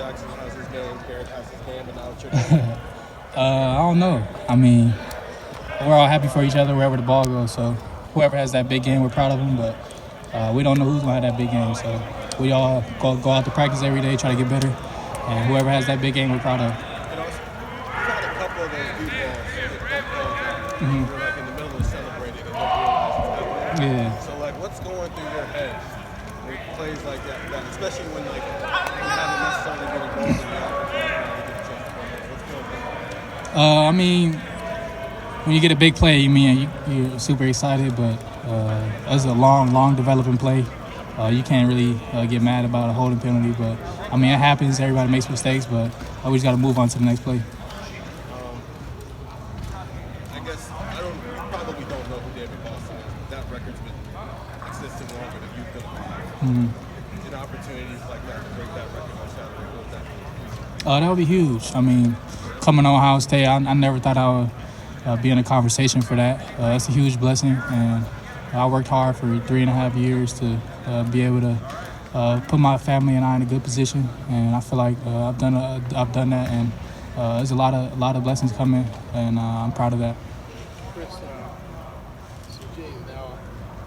Jackson has his game, Garrett has his game, and now it's your game? I don't know. I mean, we're all happy for each other wherever the ball goes. So whoever has that big game, we're proud of them. But we don't know who's going to have that big game. So we all go out to practice every day, try to get better. And whoever has that big game, we're proud of. You know, you've had a couple of those deep balls that you're like in the middle of celebrating and don't realize it's happening. Yeah. So, like, what's going through your head with plays like that, especially when, like, you haven't necessarily been involved in the opportunity? What's going through? I mean, when you get a big play, you're super excited, but it's a long developing play. You can't really get mad about a holding penalty, but I mean, it happens. Everybody makes mistakes, but we just got to move on to the next play. I guess you probably don't know who David Boston is, but that record's been existing longer than you've been alive. In opportunities like that to break that record on Saturday, what would that be? That would be huge. I mean, coming on Ohio State, I never thought I would be in a conversation for that. It's a huge blessing, and I worked hard for 3.5 years to be able to put my family and I in a good position, and I feel like I've done that, and there's a lot of blessings coming, and I'm proud of that. Chris, CJ is now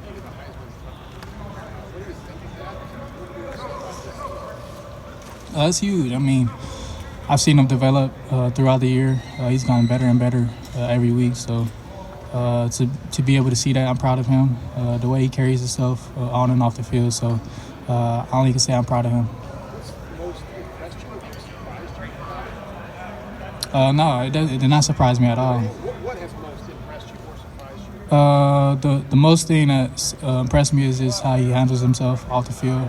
maybe the Heisman. What do you think of that? It's huge. I mean, I've seen him develop throughout the year. He's gotten better and better every week. So to be able to see that, I'm proud of him. The way he carries himself on and off the field. So I only can say I'm proud of him. What's most impressed you? Surprised you? No, it did not surprise me at all. What has most impressed you or surprised you? The most thing that impressed me is just how he handles himself off the field.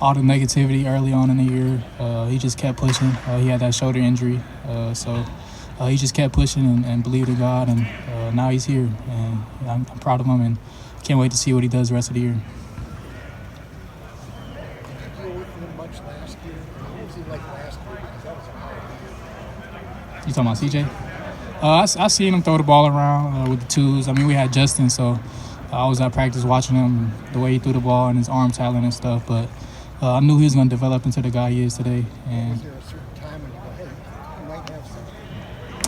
All the negativity early on in the year, he just kept pushing. He had that shoulder injury, so he just kept pushing and believed in God, and now he's here, and I'm proud of him, and can't wait to see what he does the rest of the year. Did you deal with him much last year? What was he like last year? Because that was a hard year. You talking about CJ? I seen him throw the ball around with the twos. I mean, we had Justin, so I was at practice watching him, the way he threw the ball and his arm talent and stuff, but I knew he was going to develop into the guy he is today. And Was there a certain time when you go, hey, you might have something?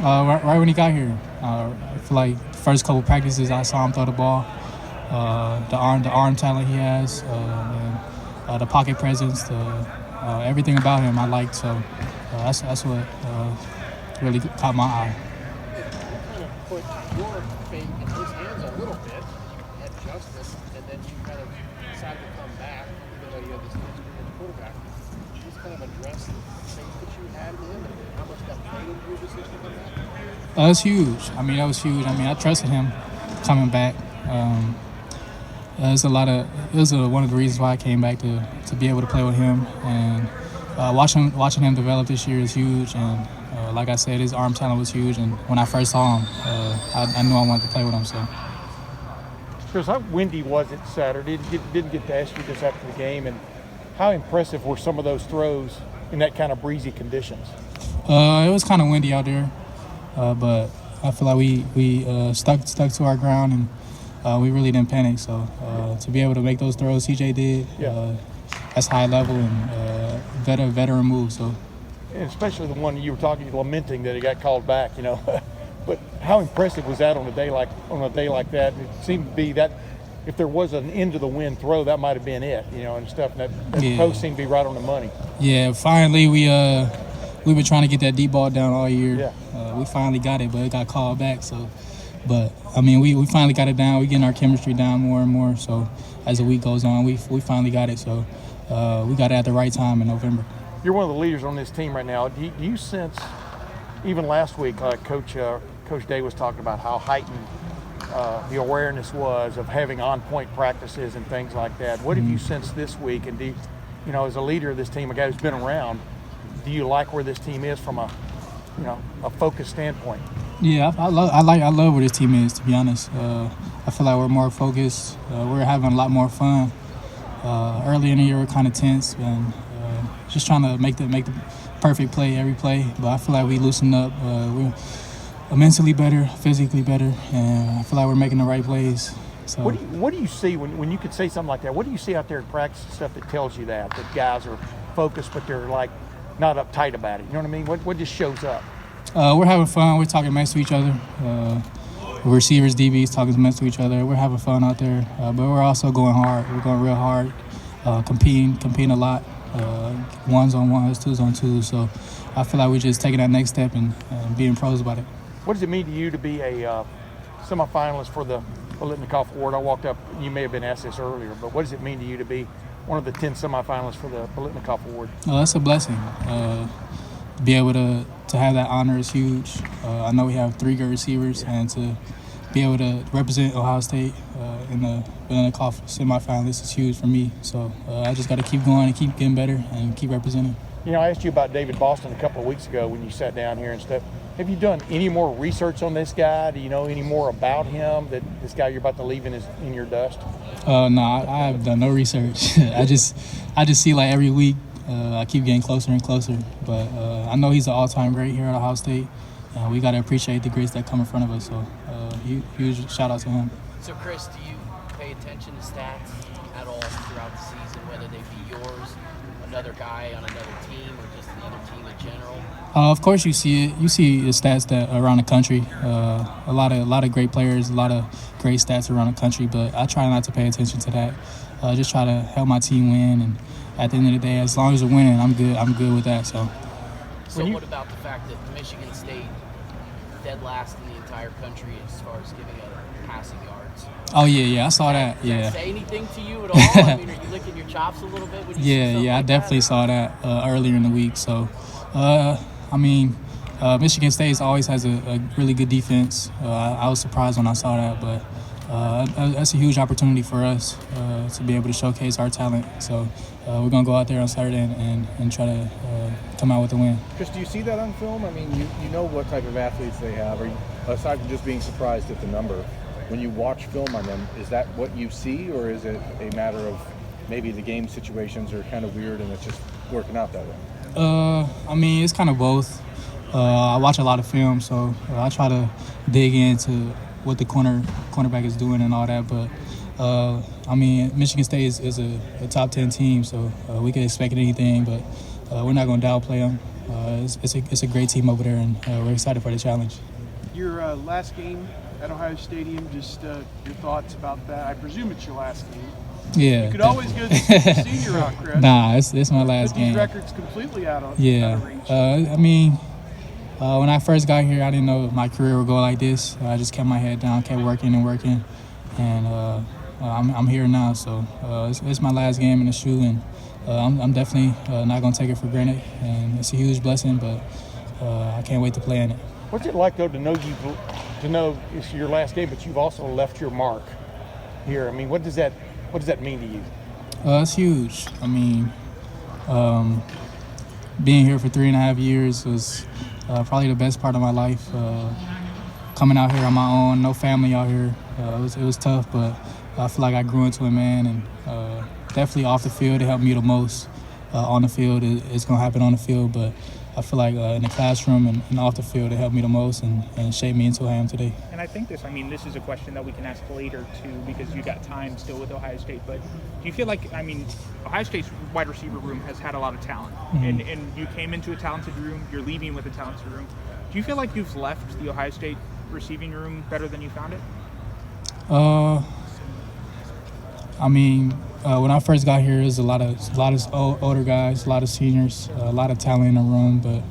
right when he got here, I feel like the first couple practices I saw him throw the ball. The arm talent he has, and the pocket presence, everything about him I liked. So that's what really caught my eye. Kind of put your fate in his hands a little bit at Justice, and then you kind of decided to come back, even though you had this inexperienced quarterback. Did you just kind of address the faith that you had in him and how much that played into your decision to come back? That's huge. I mean, that was huge. I mean, I trusted him coming back. It was one of the reasons why I came back to be able to play with him, and watching him develop this year is huge. And like I said, his arm talent was huge. And when I first saw him, I knew I wanted to play with him. So. Chris, how windy was it Saturday? Didn't get to ask you this after the game, and how impressive were some of those throws in that kind of breezy conditions? It was kind of windy out there, but I feel like we stuck to our ground, and we really didn't panic. So to be able to make those throws CJ did, that's high level and veteran move. So, and especially the one you were lamenting that he got called back, you know. But how impressive was that on a day like that? It seemed to be that if there was an end to the wind throw, that might have been it, you know, and stuff. And that post seemed to be right on the money. Yeah, finally we've been trying to get that deep ball down all year. Yeah. We finally got it, but it got called back. So, but I mean, we finally got it down. We're getting our chemistry down more and more. So as the week goes on, we finally got it. So we got it at the right time in November. You're one of the leaders on this team right now. Do you sense, even last week, Coach Day was talking about how heightened the awareness was of having on-point practices and things like that. What have you sensed this week? And as a leader of this team, a guy who's been around, do you like where this team is from a focus standpoint? Yeah, I love where this team is. To be honest, I feel like we're more focused. We're having a lot more fun. Early in the year, we're kind of tense and just trying to make the perfect play every play. But I feel like we loosened up. We're mentally better, physically better, and I feel like we're making the right plays. So what do you see when you could say something like that? What do you see out there in practice and stuff that tells you that guys are focused, but they're like not uptight about it. You know what I mean? What just shows up? We're having fun. We're talking mess to each other. Receivers, DBs talking mess to each other. We're having fun out there, but we're also going hard. We're going real hard, competing a lot, ones on ones, twos on twos. So I feel like we're just taking that next step and being pros about it. What does it mean to you to be a semifinalist for the Biletnikoff Award? I walked up, you may have been asked this earlier, but what does it mean to you to be one of the 10 semifinalists for the Biletnikoff Award? That's a blessing. Be able to have that honor is huge. I know we have 3 good receivers, and to be able to represent Ohio State in the Biletnikoff semifinalists is huge for me. So I just got to keep going and keep getting better and keep representing. You know, I asked you about David Boston a couple of weeks ago when you sat down here and stuff. Have you done any more research on this guy? Do you know any more about him, that this guy you're about to leave in your dust? No, I have done no research. I just see like every week I keep getting closer and closer. But I know he's an all-time great here at Ohio State. We got to appreciate the greats that come in front of us. So huge shout out to him. So Chris, do you pay attention to stats at all throughout the season, whether they be yours, another guy on another team, or just the other team in general? Of course, you see it. You see the stats that around the country. A lot of great players, a lot of great stats around the country. But I try not to pay attention to that. Just try to help my team win. And at the end of the day, as long as we're winning, I'm good. I'm good with that. So what about the fact that Michigan State dead last in the entire country as far as giving a passing yards? Oh yeah, I saw that. Does Yeah. that say anything to you at all? I mean, are you licking your chops a little bit when you see something I like definitely that? saw that earlier in the week. So, Michigan State always has a really good defense. I was surprised when I saw that, but that's a huge opportunity for us to be able to showcase our talent. So we're going to go out there on Saturday and try to come out with a win. Chris, do you see that on film? I mean, you know what type of athletes they have. Or aside from just being surprised at the number, when you watch film on them, is that what you see, or is it a matter of maybe the game situations are kind of weird and it's just working out that way? It's kind of both. I watch a lot of film, so I try to dig into what the cornerback is doing and all that. But Michigan State is a top 10 team, so we can expect anything. But we're not going to downplay them. It's a great team over there, and we're excited for the challenge. Your last game at Ohio Stadium, just your thoughts about that. I presume it's your last game. Yeah. You could always go to the senior route, Chris. Nah, it's my last But these game. records completely out of reach. When I first got here, I didn't know my career would go like this. I just kept my head down, kept working, and I'm here now. So it's my last game in the shoe, and I'm definitely not going to take it for granted. And it's a huge blessing, but I can't wait to play in it. What's it like though to know it's your last game, but you've also left your mark here? I mean, what does that mean to you? It's huge. Being here for 3.5 years was probably the best part of my life. Coming out here on my own, no family out here. It was tough, but I feel like I grew into a man, and definitely off the field it helped me the most. On the field, it's going to happen on the field, but I feel like in the classroom and off the field, it helped me the most and shaped me into who I am today. And I think this is a question that we can ask later too, because you got time still with Ohio State. But do you feel like, Ohio State's wide receiver room has had a lot of talent, and you came into a talented room, you're leaving with a talented room. Do you feel like you've left the Ohio State receiving room better than you found it? When I first got here, there's a lot of older guys, a lot of seniors, a lot of talent in the room. But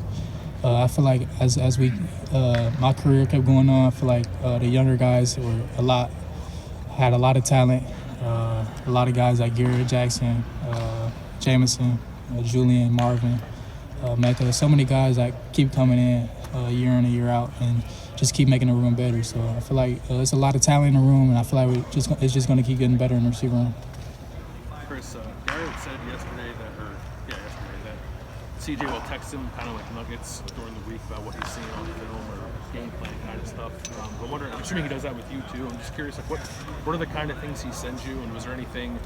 I feel like as my career kept going on, I feel like the younger guys had a lot of talent. A lot of guys like Garrett Jackson, Jameson, Julian, Marvin, Mecca. So many guys that keep coming in year in and year out and just keep making the room better. So I feel like there's a lot of talent in the room, and I feel like it's just going to keep getting better in the receiver room. Chris, Garrett said yesterday that CJ will text him kind of like nuggets during the week about what he's seeing on film or game plan kind of stuff. I'm assuming he does that with you too. I'm just curious, like what are the kind of things he sends you, and was there anything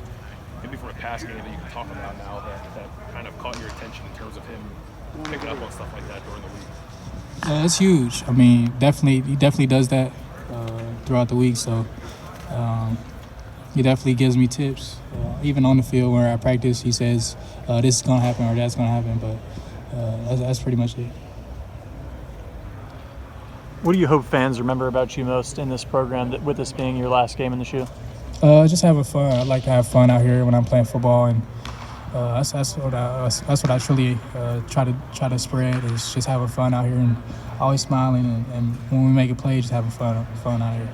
maybe from a past game that you can talk about now that kind of caught your attention in terms of him picking up on stuff like that during the week? It's huge. He definitely does that throughout the week. So he definitely gives me tips. Even on the field where I practice, he says this is gonna happen or that's gonna happen. But that's pretty much it. What do you hope fans remember about you most in this program, with this being your last game in the shoe? Just having fun. I like to have fun out here when I'm playing football, and that's what I truly try to spread is just having fun out here and always smiling, and when we make a play, just having fun out here.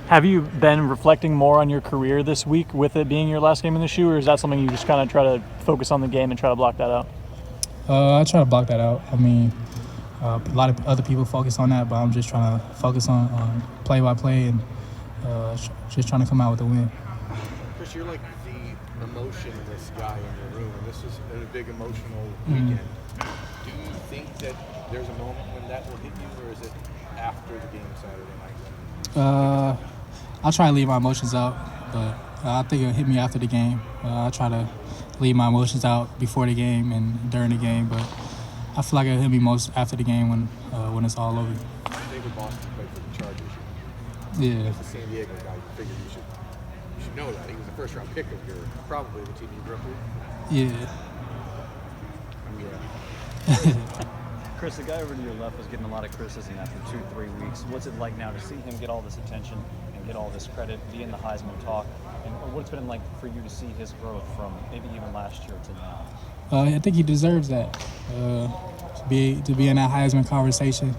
Have you been reflecting more on your career this week with it being your last game in the shoe, or is that something you just kind of try to focus on the game and try to block that out? I try to block that out. I mean, a lot of other people focus on that, but I'm just trying to focus on play by play and just trying to come out with a win. Chris, you're like the emotionless guy in your room, and this is a big emotional weekend. Do you think that there's a moment when that will hit you, or is it after the game Saturday night? I'll try to leave my emotions out, but I think it'll hit me after the game. I try to leave my emotions out before the game and during the game, but I feel like it'll hit me most after the game when it's all over. David Boston played for the Chargers. Yeah. As a San Diego guy, you figured you should know that. He was a first-round pick of your probably the team you grew up with. Yeah. Chris, the guy over to your left was getting a lot of criticism after 2-3 weeks. What's it like now to see him get all this attention and get all this credit, be in the Heisman talk, and what's it been like for you to see his growth from maybe even last year to now? I think he deserves that. To be in that Heisman conversation.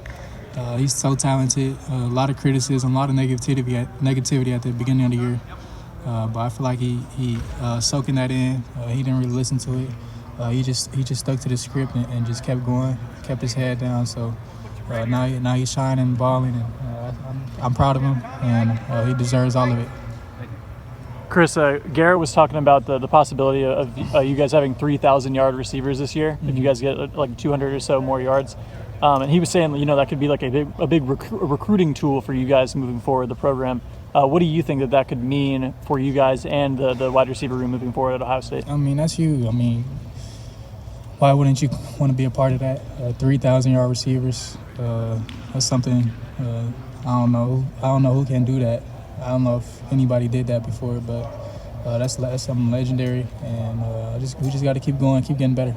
He's so talented. A lot of criticism, a lot of negativity at the beginning of the year. But I feel like he soaking that in. He didn't really listen to it. He just stuck to the script and just kept going, kept his head down. So now he's shining, balling, and I'm proud of him, and he deserves all of it. Chris, Garrett was talking about the possibility of you guys having 3,000-yard receivers this year, if you guys get like 200 or so more yards. And he was saying, that could be like a big recruiting tool for you guys moving forward, the program. What do you think that could mean for you guys and the wide receiver room moving forward at Ohio State? I mean, that's huge. I mean, why wouldn't you want to be a part of that? 3,000-yard receivers. That's something. I don't know who can do that. I don't know if anybody did that before, but that's something legendary, and we just got to keep going, keep getting better.